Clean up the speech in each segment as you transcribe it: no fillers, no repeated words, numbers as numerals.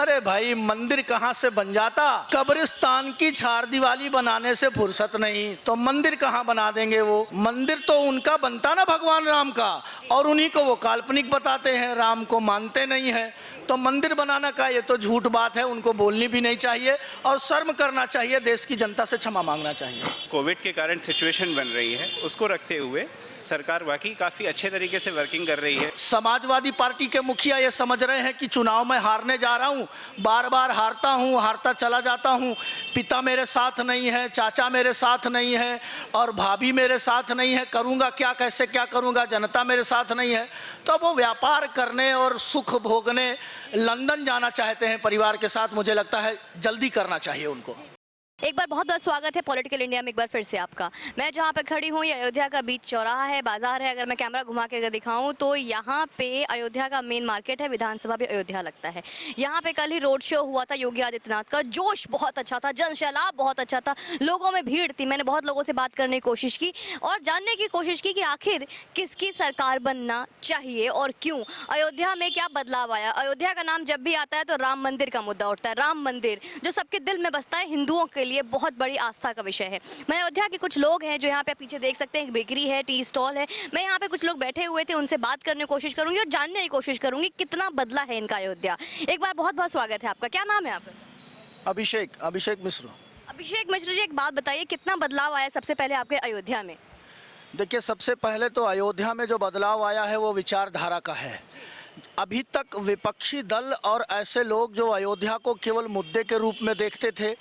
अरे भाई, मंदिर कहाँ से बन जाता? कब्रिस्तान की चार दीवारी बनाने से फुर्सत नहीं तो मंदिर कहाँ बना देंगे? वो मंदिर तो उनका बनता ना, भगवान राम का, और उन्हीं को वो काल्पनिक बताते हैं, राम को मानते नहीं है। तो मंदिर बनाना का ये तो झूठ बात है, उनको बोलनी भी नहीं चाहिए और शर्म करना चाहिए, देश की जनता से क्षमा मांगना चाहिए। कोविड के कारण सिचुएशन बन रही है, उसको रखते हुए सरकार वाकई काफ़ी अच्छे तरीके से वर्किंग कर रही है। समाजवादी पार्टी के मुखिया ये समझ रहे हैं कि चुनाव में हारने जा रहा हूँ, बार बार हारता हूँ, हारता चला जाता हूँ, पिता मेरे साथ नहीं है, चाचा मेरे साथ नहीं है और भाभी मेरे साथ नहीं है, करूँगा क्या, कैसे क्या करूँगा, जनता मेरे साथ नहीं है। तो वो व्यापार करने और सुख भोगने लंदन जाना चाहते हैं परिवार के साथ। मुझे लगता है जल्दी करना चाहिए उनको। एक बार बहुत बहुत स्वागत है पॉलिटिकल इंडिया में एक बार फिर से आपका। मैं जहाँ पे खड़ी हूँ ये अयोध्या का बीच चौराहा है, बाजार है। अगर मैं कैमरा घुमा के अगर दिखाऊँ तो यहाँ पे अयोध्या का मेन मार्केट है, विधानसभा भी अयोध्या लगता है। यहाँ पे कल ही रोड शो हुआ था योगी आदित्यनाथ का, जोश बहुत अच्छा था, जन सैलाब बहुत अच्छा था, लोगों में भीड़ थी। मैंने बहुत लोगों से बात करने की कोशिश की और जानने की कोशिश की कि आखिर किसकी सरकार बनना चाहिए और क्यों, अयोध्या में क्या बदलाव आया। अयोध्या का नाम जब भी आता है तो राम मंदिर का मुद्दा उठता है। राम मंदिर जो सबके दिल में बसता है, हिंदुओं के लिए बहुत बड़ी आस्था का विषय है। मैं अयोध्या के कुछ लोग हैं जो यहाँ पे पीछे देख सकते हैं, एक बेकरी है, टी स्टॉल है। मैं यहाँ पे कुछ लोग बैठे हुए थे, उनसे बात करने की कोशिश करूंगी और जानने की कोशिश करूंगी कितना बदला है इनका अयोध्या। एक बार बहुत बहुत स्वागत है आपका। क्या नाम है आपका? अभिषेक मिश्र। अभिषेक मिश्र जी, एक बात बताइए, कितना बदलाव आया सबसे पहले आपके अयोध्या में? देखिए, सबसे पहले तो अयोध्या में जो बदलाव आया है वो विचारधारा का है। अभी तक विपक्षी दल और ऐसे लोग जो अयोध्या को केवल मुद्दे के रूप में देखते थे,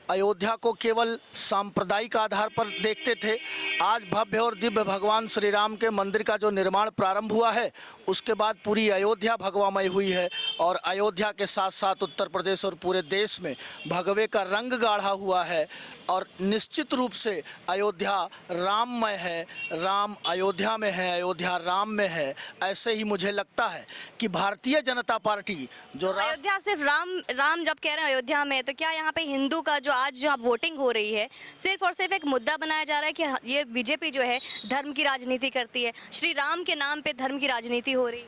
अयोध्या को केवल सांप्रदायिक आधार पर देखते थे, आज भव्य और दिव्य भगवान श्री राम के मंदिर का जो निर्माण प्रारंभ हुआ है उसके बाद पूरी अयोध्या भगवामय हुई है और अयोध्या के साथ साथ उत्तर प्रदेश और पूरे देश में भगवे का रंग गाढ़ा हुआ है। और निश्चित रूप से अयोध्या राममय है, राम अयोध्या में है, अयोध्या राम में है। ऐसे ही मुझे लगता है कि भारतीय जनता पार्टी जो अयोध्या सिर्फ राम जब कह रहे हैं अयोध्या में, तो क्या यहाँ पे हिंदू का जो आज जो वोटिंग हो रही है सिर्फ और सिर्फ एक मुद्दा बनाया जा रहा है कि ये बीजेपी जो है धर्म की राजनीति करती है, श्री राम के नाम पे धर्म की राजनीति हो रही है?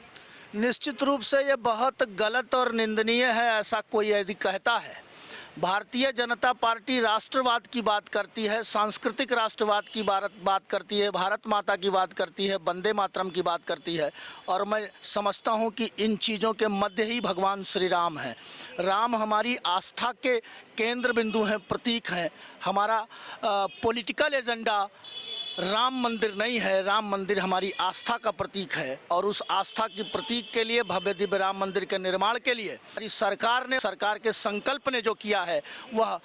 निश्चित रूप से ये बहुत गलत और निंदनीय है, ऐसा कोई यदि कहता है। भारतीय जनता पार्टी राष्ट्रवाद की बात करती है, सांस्कृतिक राष्ट्रवाद की बात करती है, भारत माता की बात करती है, वंदे मातरम की बात करती है और मैं समझता हूं कि इन चीज़ों के मध्य ही भगवान श्री राम है। राम हमारी आस्था के केंद्र बिंदु हैं, प्रतीक हैं। हमारा पॉलिटिकल एजेंडा राम मंदिर नहीं है, राम मंदिर हमारी आस्था का प्रतीक है और उस आस्था की प्रतीक के लिए, भव्य दिव्य राम मंदिर के निर्माण के लिए हमारी सरकार के संकल्प ने जो किया है वह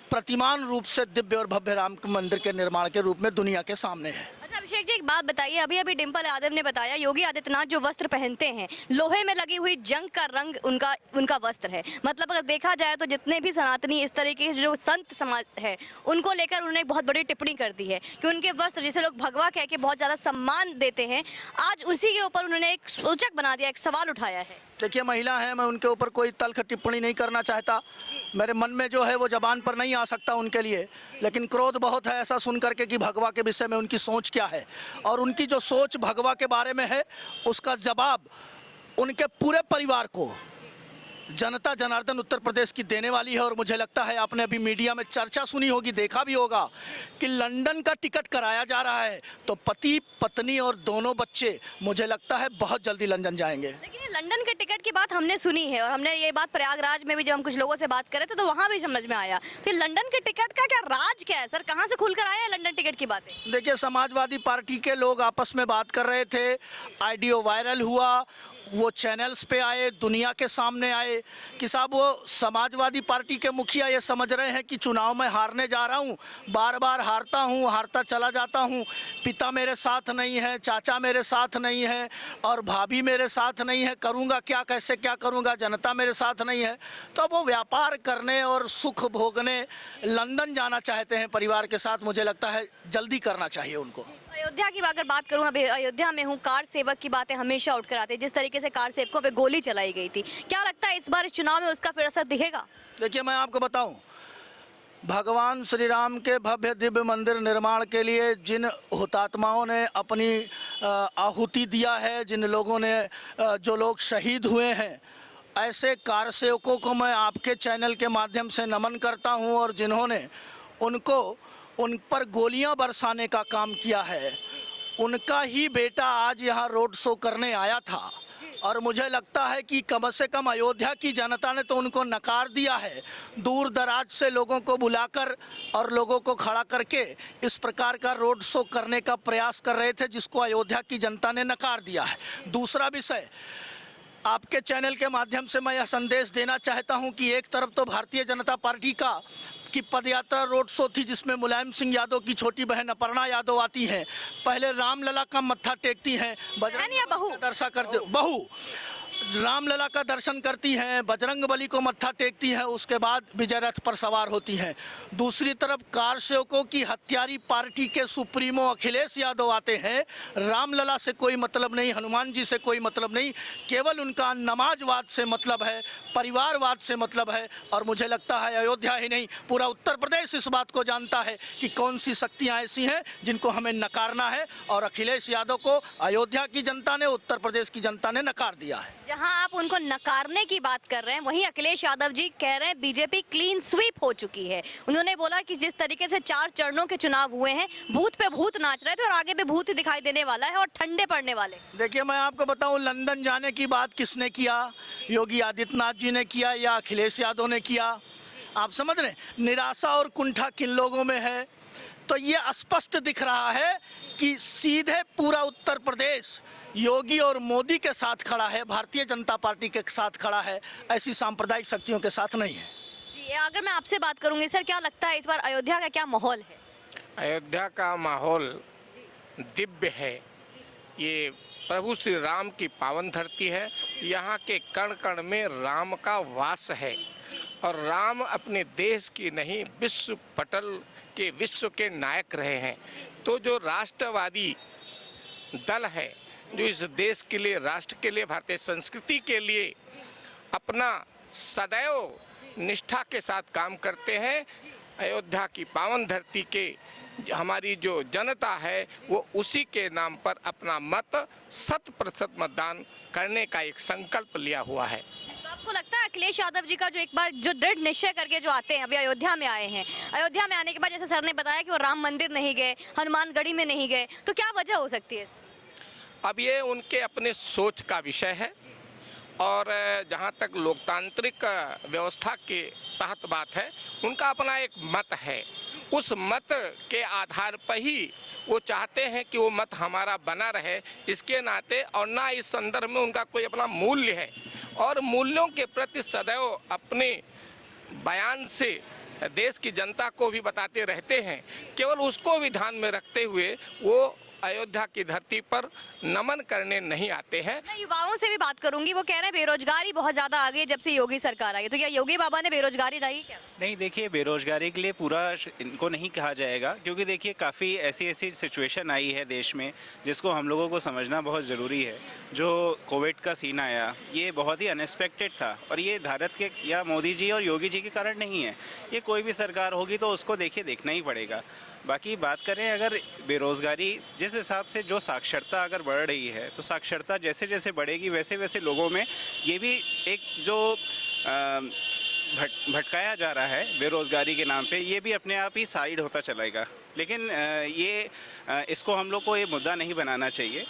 प्रतिमान रूप से दिव्य और भव्य राम मंदिर के निर्माण के रूप में दुनिया के सामने है। अच्छा अभिषेक जी, एक बात बताइए, अभी अभी डिम्पल यादव ने बताया योगी आदित्यनाथ जो वस्त्र पहनते हैं लोहे में लगी हुई जंग का रंग उनका वस्त्र है। मतलब अगर देखा जाए तो जितने भी सनातनी इस तरीके से जो संत समाज है उनको लेकर उन्होंने एक बहुत बड़ी टिप्पणी कर दी है कि उनके वस्त्र जिसे लोग भगवा कह के बहुत ज़्यादा सम्मान देते हैं, आज उसी के ऊपर उन्होंने एक सूचक बना दिया, एक सवाल उठाया है। देखिए, महिला है, मैं उनके ऊपर कोई तल्ख टिप्पणी नहीं करना चाहता। मेरे मन में जो है वो जबान पर नहीं आ सकता उनके लिए, लेकिन क्रोध बहुत है ऐसा सुन करके कि भगवा के विषय में उनकी सोच क्या है और उनकी जो सोच भगवा के बारे में है उसका जवाब उनके पूरे परिवार को जनता जनार्दन उत्तर प्रदेश की देने वाली है। और मुझे लगता है आपने अभी मीडिया में चर्चा सुनी होगी, देखा भी होगा कि लंदन का टिकट कराया जा रहा है तो पति पत्नी और दोनों बच्चे मुझे लगता है बहुत जल्दी लंदन जाएंगे। लेकिन ये लंदन के टिकट की बात हमने सुनी है और हमने ये बात प्रयागराज में भी जब हम कुछ लोगों से बात करे तो वहाँ भी समझ में आया। तो ये लंदन के टिकट का क्या राज क्या है सर, कहाँ से खुलकर आया है लंदन टिकट की बातें? देखिए, समाजवादी पार्टी के लोग आपस में बात कर रहे थे, ऑडियो वायरल हुआ, वो चैनल्स पे आए, दुनिया के सामने आए कि साहब वो समाजवादी पार्टी के मुखिया ये समझ रहे हैं कि चुनाव में हारने जा रहा हूँ, बार बार हारता हूँ, हारता चला जाता हूँ, पिता मेरे साथ नहीं है, चाचा मेरे साथ नहीं है और भाभी मेरे साथ नहीं है, करूँगा क्या, कैसे क्या करूँगा, जनता मेरे साथ नहीं है। तो वो व्यापार करने और सुख भोगने लंदन जाना चाहते हैं परिवार के साथ। मुझे लगता है जल्दी करना चाहिए उनको। अयोध्या की अगर बात करूं, अभी अयोध्या में हूं, कार सेवक की बातें हमेशा उठकर आती है। जिस तरीके से कार सेवकों पे गोली चलाई गई थी, क्या लगता है इस बार इस चुनाव में उसका फिर असर दिखेगा? देखिए, मैं आपको बताऊं, भगवान श्री राम के भव्य दिव्य मंदिर निर्माण के लिए जिन हुतात्माओं ने अपनी आहुति दिया है, जिन लोगों ने जो लोग शहीद हुए हैं, ऐसे कारसेवकों को मैं आपके चैनल के माध्यम से नमन करता हूं और जिन्होंने उन पर गोलियां बरसाने का काम किया है। उनका ही बेटा आज यहाँ रोड शो करने आया था और मुझे लगता है कि कम से कम अयोध्या की जनता ने तो उनको नकार दिया है। दूर दराज से लोगों को बुलाकर और लोगों को खड़ा करके इस प्रकार का रोड शो करने का प्रयास कर रहे थे, जिसको अयोध्या की जनता ने नकार दिया है। दूसरा विषय, आपके चैनल के माध्यम से मैं यह संदेश देना चाहता हूं कि एक तरफ तो भारतीय जनता पार्टी की पदयात्रा रोड शो थी, जिसमें मुलायम सिंह यादव की छोटी बहन अपर्णा यादव आती हैं, पहले रामलला का मत्था टेकती हैं, बहू रामलला का दर्शन करती हैं, बजरंग बली को मत्था टेकती हैं, उसके बाद विजय रथ पर सवार होती हैं। दूसरी तरफ कारसेवकों की हत्यारी पार्टी के सुप्रीमो अखिलेश यादव आते हैं। रामलला से कोई मतलब नहीं, हनुमान जी से कोई मतलब नहीं, केवल उनका नमाजवाद से मतलब है, परिवारवाद से मतलब है। और मुझे लगता है अयोध्या ही नहीं, पूरा उत्तर प्रदेश इस बात को जानता है कि कौन सी शक्तियाँ ऐसी हैं जिनको हमें नकारना है, और अखिलेश यादव को अयोध्या की जनता ने, उत्तर प्रदेश की जनता ने नकार दिया है। जहां आप उनको नकारने की बात कर रहे हैं, वहीं अखिलेश यादव जी कह रहे हैं बीजेपी क्लीन स्वीप हो चुकी है। उन्होंने बोला कि जिस तरीके से 4 चरणों के चुनाव हुए हैं, भूत पे भूत नाच रहे थे और आगे भी भूत ही दिखाई देने वाला है और ठंडे पड़ने वाले। देखिए, मैं आपको बताऊं, लंदन जाने की बात किसने किया? योगी आदित्यनाथ जी ने किया या अखिलेश यादव ने किया? आप समझ रहे हैं निराशा और कुंठा किन लोगों में है? तो ये स्पष्ट दिख रहा है कि सीधे पूरा उत्तर प्रदेश योगी और मोदी के साथ खड़ा है, भारतीय जनता पार्टी के साथ खड़ा है, ऐसी सांप्रदायिक शक्तियों के साथ नहीं है। जी, अगर मैं आपसे बात करूंगी सर, क्या लगता है इस बार अयोध्या का क्या माहौल है? अयोध्या का माहौल दिव्य है। ये प्रभु श्री राम की पावन धरती है। यहाँ के कण कण में राम का वास है और राम अपने देश की नहीं, विश्व पटल के विश्व के नायक रहे हैं। तो जो राष्ट्रवादी दल है, जो इस देश के लिए, राष्ट्र के लिए, भारतीय संस्कृति के लिए अपना सदैव निष्ठा के साथ काम करते हैं, अयोध्या की पावन धरती के हमारी जो जनता है वो उसी के नाम पर अपना मत 100% मतदान करने का एक संकल्प लिया हुआ है। तो आपको लगता है अखिलेश यादव जी का जो एक बार जो दृढ़ निश्चय करके जो आते हैं, अभी अयोध्या में आए हैं, अयोध्या में आने के बाद जैसे सर ने बताया कि वो राम मंदिर नहीं गए, हनुमानगढ़ी में नहीं गए, तो क्या वजह हो सकती है? अब ये उनके अपने सोच का विषय है और जहाँ तक लोकतांत्रिक व्यवस्था के तहत बात है, उनका अपना एक मत है। उस मत के आधार पर ही वो चाहते हैं कि वो मत हमारा बना रहे, इसके नाते, और ना इस संदर्भ में उनका कोई अपना मूल्य है और मूल्यों के प्रति सदैव अपने बयान से देश की जनता को भी बताते रहते हैं। केवल उसको भी ध्यान में रखते हुए वो अयोध्या की धरती पर नमन करने नहीं आते हैं। मैं युवाओं से भी बात करूंगी, वो कह रहे हैं बेरोजगारी बहुत ज्यादा आ गई जब से योगी सरकार आई, तो क्या योगी बाबा ने बेरोजगारी लाई क्या? नहीं, देखिए, बेरोजगारी के लिए पूरा इनको नहीं कहा जाएगा, क्योंकि देखिए काफ़ी ऐसी सिचुएशन आई है देश में जिसको हम लोगों को समझना बहुत ज़रूरी है। जो कोविड का सीन आया, ये बहुत ही अनएक्सपेक्टेड था और ये भारत के या मोदी जी और योगी जी के कारण नहीं है। ये कोई भी सरकार होगी तो उसको देखना ही पड़ेगा। बाकी बात करें अगर बेरोज़गारी, जिस हिसाब से जो साक्षरता अगर बढ़ रही है, तो साक्षरता जैसे जैसे बढ़ेगी वैसे वैसे लोगों में ये भी एक जो भटकाया जा रहा है बेरोज़गारी के नाम पे, ये भी अपने आप ही साइड होता चलेगा। लेकिन इसको हम लोग को ये मुद्दा नहीं बनाना चाहिए।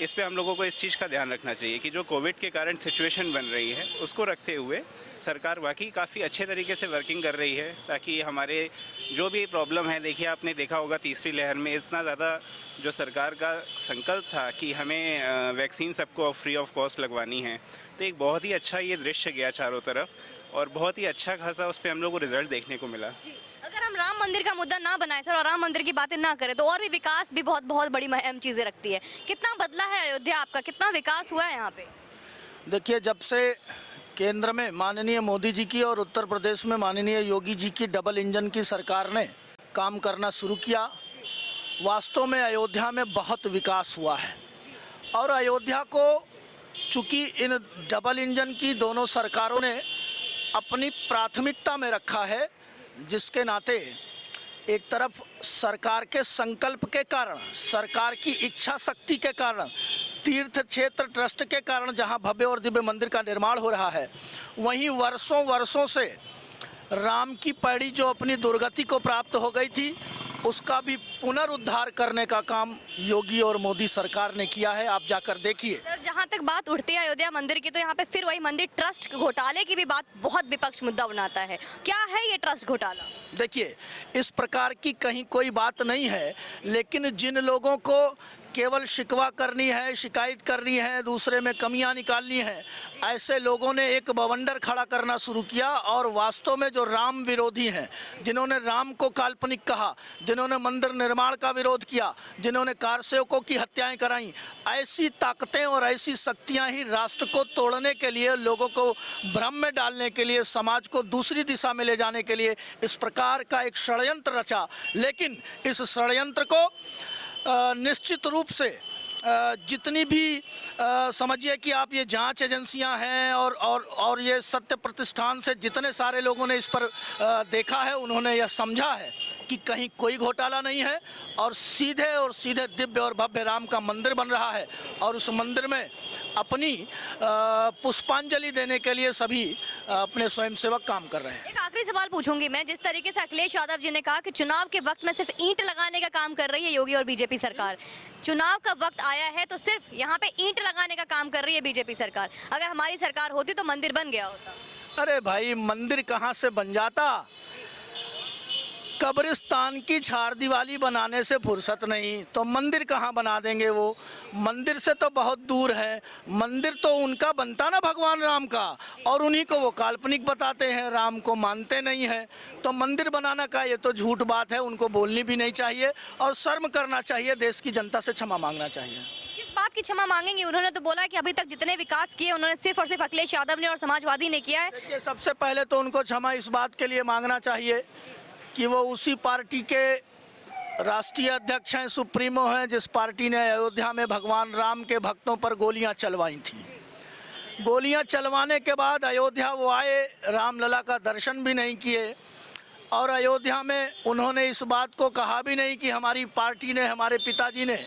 इस पे हम लोगों को इस चीज़ का ध्यान रखना चाहिए कि जो कोविड के कारण सिचुएशन बन रही है, उसको रखते हुए सरकार वाकई काफ़ी अच्छे तरीके से वर्किंग कर रही है, ताकि हमारे जो भी प्रॉब्लम है, देखिए आपने देखा होगा तीसरी लहर में इतना ज़्यादा जो सरकार का संकल्प था कि हमें वैक्सीन सबको फ्री ऑफ कॉस्ट लगवानी है, तो एक बहुत ही अच्छा ये दृश्य गया चारों तरफ और बहुत ही अच्छा खासा उस पर हम लोग को रिजल्ट देखने को मिला। अगर हम राम मंदिर का मुद्दा ना बनाए सर और राम मंदिर की बातें ना करें, तो और भी विकास भी बहुत बहुत बड़ी अहम चीज़ें रखती है। कितना बदला है अयोध्या आपका, कितना विकास हुआ है यहाँ पे? देखिए, जब से केंद्र में माननीय मोदी जी की और उत्तर प्रदेश में माननीय योगी जी की डबल इंजन की सरकार ने काम करना शुरू किया, वास्तव में अयोध्या में बहुत विकास हुआ है। और अयोध्या को चूँकि इन डबल इंजन की दोनों सरकारों ने अपनी प्राथमिकता में रखा है, जिसके नाते एक तरफ सरकार के संकल्प के कारण, सरकार की इच्छा शक्ति के कारण तीर्थ क्षेत्र ट्रस्ट के कारण जहां भव्य और दिव्य मंदिर का निर्माण हो रहा है, वहीं वर्षों वर्षों से राम की पैड़ी जो अपनी दुर्गति को प्राप्त हो गई थी, उसका भी पुनरुद्धार करने का काम योगी और मोदी सरकार ने किया है। आप जाकर देखिए। सर, जहाँ तक बात उठती है अयोध्या मंदिर की, तो यहाँ पे फिर वही मंदिर ट्रस्ट घोटाले की भी बात बहुत विपक्ष मुद्दा बनाता है। क्या है ये ट्रस्ट घोटाला? देखिए, इस प्रकार की कहीं कोई बात नहीं है, लेकिन जिन लोगों को केवल शिकवा करनी है, शिकायत करनी है, दूसरे में कमियां निकालनी है, ऐसे लोगों ने एक बवंडर खड़ा करना शुरू किया। और वास्तव में जो राम विरोधी हैं, जिन्होंने राम को काल्पनिक कहा, जिन्होंने मंदिर निर्माण का विरोध किया, जिन्होंने कारसेवकों की हत्याएं कराई, ऐसी ताकतें और ऐसी शक्तियां ही राष्ट्र को तोड़ने के लिए, लोगों को भ्रम में डालने के लिए, समाज को दूसरी दिशा में ले जाने के लिए इस प्रकार का एक षड्यंत्र रचा। लेकिन इस षड्यंत्र को निश्चित रूप से जितनी भी समझिए कि आप ये जांच एजेंसियां हैं और ये सत्य प्रतिष्ठान से जितने सारे लोगों ने इस पर देखा है, उन्होंने यह समझा है कि कहीं कोई घोटाला नहीं है और सीधे दिव्य और भव्य राम का मंदिर बन रहा है। और उस मंदिर में अपनी पुष्पांजलि देने के लिए सभी अपने स्वयंसेवक काम कर रहे हैं। एक आखिरी सवाल पूछूंगी मैं। जिस तरीके से अखिलेश यादव जी ने कहा कि चुनाव के वक्त में सिर्फ ईंट लगाने का काम कर रही है योगी और बीजेपी सरकार, चुनाव का वक्त आया है तो सिर्फ यहाँ पे ईंट लगाने का काम कर रही है बीजेपी सरकार। अगर हमारी सरकार होती तो मंदिर बन गया होता। अरे भाई, मंदिर कहाँ से बन जाता? कब्रिस्तान की छार दीवाली बनाने से फुर्सत नहीं तो मंदिर कहाँ बना देंगे? वो मंदिर से तो बहुत दूर है। मंदिर तो उनका बनता ना, भगवान राम का, और उन्हीं को वो काल्पनिक बताते हैं, राम को मानते नहीं हैं। तो मंदिर बनाना का ये तो झूठ बात है, उनको बोलनी भी नहीं चाहिए और शर्म करना चाहिए, देश की जनता से क्षमा मांगना चाहिए। किस बात की क्षमा मांगेंगे? उन्होंने तो बोला कि अभी तक जितने विकास किए उन्होंने सिर्फ और सिर्फ अखिलेश यादव ने और समाजवादी ने किया है। देखिए, सबसे पहले तो उनको क्षमा इस बात के लिए मांगना चाहिए कि वो उसी पार्टी के राष्ट्रीय अध्यक्ष हैं, सुप्रीमो हैं, जिस पार्टी ने अयोध्या में भगवान राम के भक्तों पर गोलियां चलवाई थी। गोलियां चलवाने के बाद अयोध्या वो आए, रामलला का दर्शन भी नहीं किए और अयोध्या में उन्होंने इस बात को कहा भी नहीं कि हमारी पार्टी ने, हमारे पिताजी ने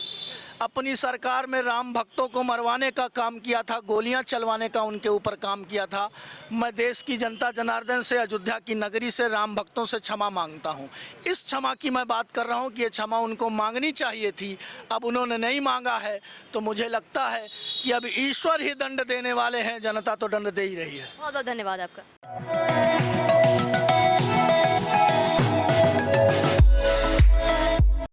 अपनी सरकार में राम भक्तों को मरवाने का काम किया था, गोलियां चलवाने का उनके ऊपर काम किया था। मैं देश की जनता जनार्दन से, अयोध्या की नगरी से, राम भक्तों से क्षमा मांगता हूं। इस क्षमा की मैं बात कर रहा हूं कि ये क्षमा उनको मांगनी चाहिए थी, अब उन्होंने नहीं मांगा है। तो मुझे लगता है कि अब ईश्वर ही दंड देने वाले हैं, जनता तो दंड दे ही रही है। बहुत बहुत धन्यवाद आपका।